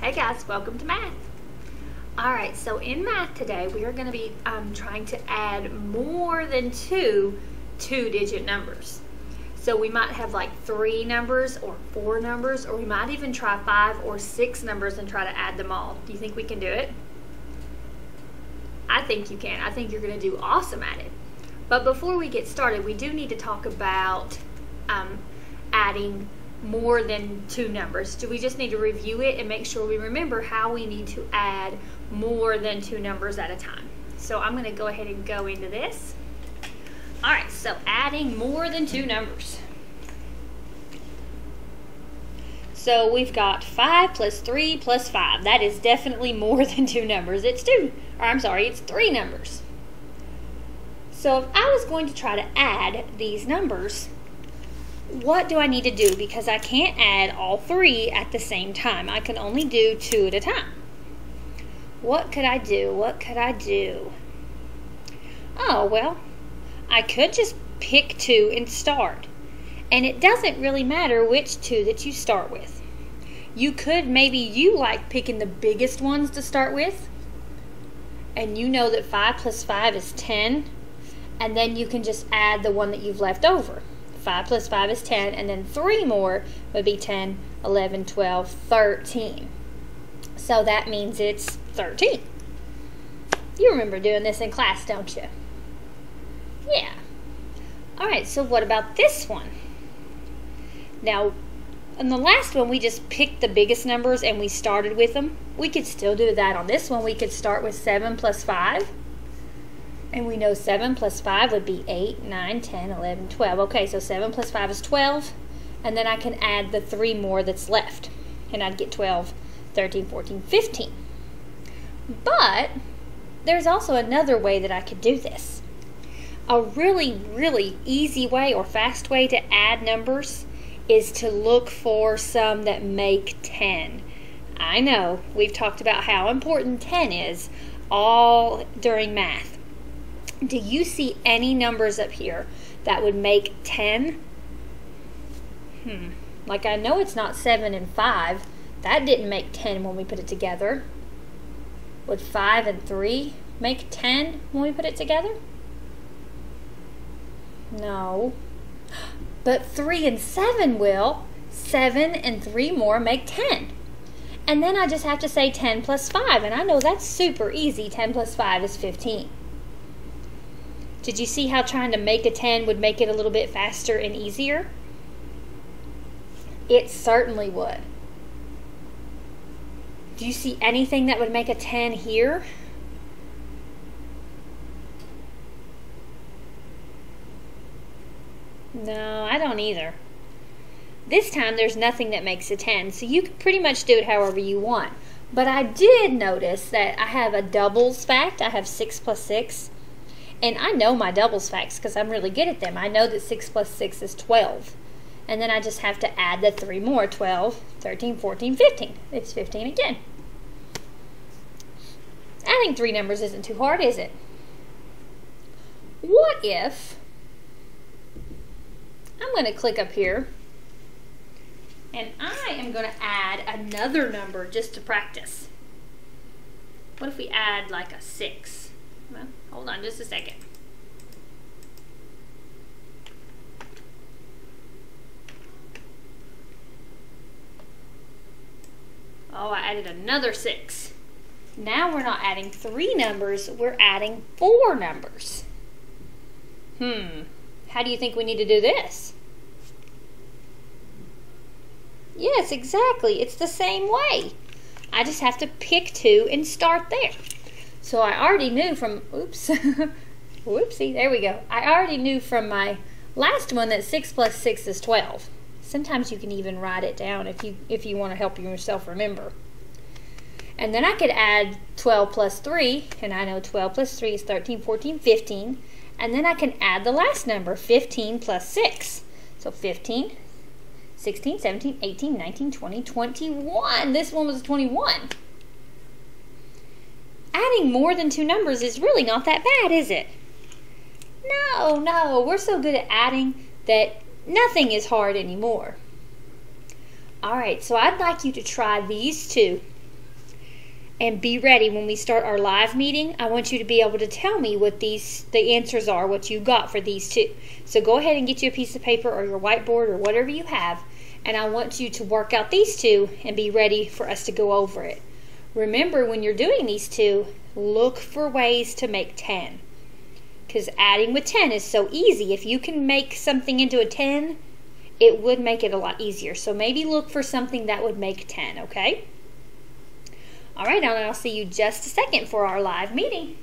Hey guys, welcome to math. Alright, so in math today we are going to be trying to add more than two-digit numbers. So we might have like 3 numbers or 4 numbers, or we might even try 5 or 6 numbers and try to add them all. Do you think we can do it? I think you can. I think you're going to do awesome at it. But before we get started, we do need to talk about adding more than 2 numbers. Do we just need to review it and make sure we remember how we need to add more than 2 numbers at a time? So I'm going to go ahead and go into this. Alright, so adding more than 2 numbers. So we've got 5 plus 3 plus 5. That is definitely more than 2 numbers. It's 3 numbers. So if I was going to try to add these numbers, what do I need to do? Because I can't add all 3 at the same time. I can only do 2 at a time. What could I do? Oh, well, I could just pick 2 and start. And it doesn't really matter which 2 that you start with. Maybe you like picking the biggest ones to start with. And you know that 5 plus 5 is 10. And then you can just add the one that you've left over. 5 plus 5 is 10, and then 3 more would be 10, 11, 12, 13. So that means it's 13. You remember doing this in class, don't you? Yeah. Alright, so what about this one? Now, in the last one, we just picked the biggest numbers and we started with them. We could still do that on this one. We could start with 7 plus 5. And we know 7 plus 5 would be 8, 9, 10, 11, 12. Okay, so 7 plus 5 is 12. And then I can add the 3 more that's left. And I'd get 12, 13, 14, 15. But there's also another way that I could do this. A really, really easy way or fast way to add numbers is to look for some that make 10. I know, we've talked about how important 10 is all during math. Do you see any numbers up here that would make 10? Like, I know it's not 7 and 5. That didn't make 10 when we put it together. Would 5 and 3 make 10 when we put it together? No. But 3 and 7 will. 7 and 3 more make 10. And then I just have to say 10 plus 5. And I know that's super easy. 10 plus 5 is 15. Did you see how trying to make a 10 would make it a little bit faster and easier? It certainly would. Do you see anything that would make a 10 here? No, I don't either. This time there's nothing that makes a 10, so you can pretty much do it however you want. But I did notice that I have a doubles fact. I have 6 plus 6. And I know my doubles facts because I'm really good at them. I know that 6 plus 6 is 12. And then I just have to add the 3 more. 12, 13, 14, 15. It's 15 again. Adding 3 numbers isn't too hard, is it? What if I'm going to click up here and I am going to add another number just to practice. What if we add like a 6? Well, hold on just a second. Oh, I added another 6. Now we're not adding 3 numbers, we're adding 4 numbers. How do you think we need to do this? Yes, exactly. It's the same way. I just have to pick 2 and start there. So I already knew from, whoopsie, there we go. I already knew from my last one that 6 plus 6 is 12. Sometimes you can even write it down if you want to help yourself remember. And then I could add 12 plus 3, and I know 12 plus 3 is 13, 14, 15. And then I can add the last number, 15 plus 6. So 15, 16, 17, 18, 19, 20, 21. This one was 21. Adding more than 2 numbers is really not that bad, is it? No, we're so good at adding that nothing is hard anymore. Alright, so I'd like you to try these 2 And be ready when we start our live meeting. I want you to be able to tell me what the answers are, what you got for these two. So go ahead and get you a piece of paper or your whiteboard or whatever you have, and I want you to work out these two and be ready for us to go over it. Remember, when you're doing these two, look for ways to make 10. Because adding with 10 is so easy. If you can make something into a 10, it would make it a lot easier. So maybe look for something that would make 10, okay? All right, and I'll see you just a second for our live meeting.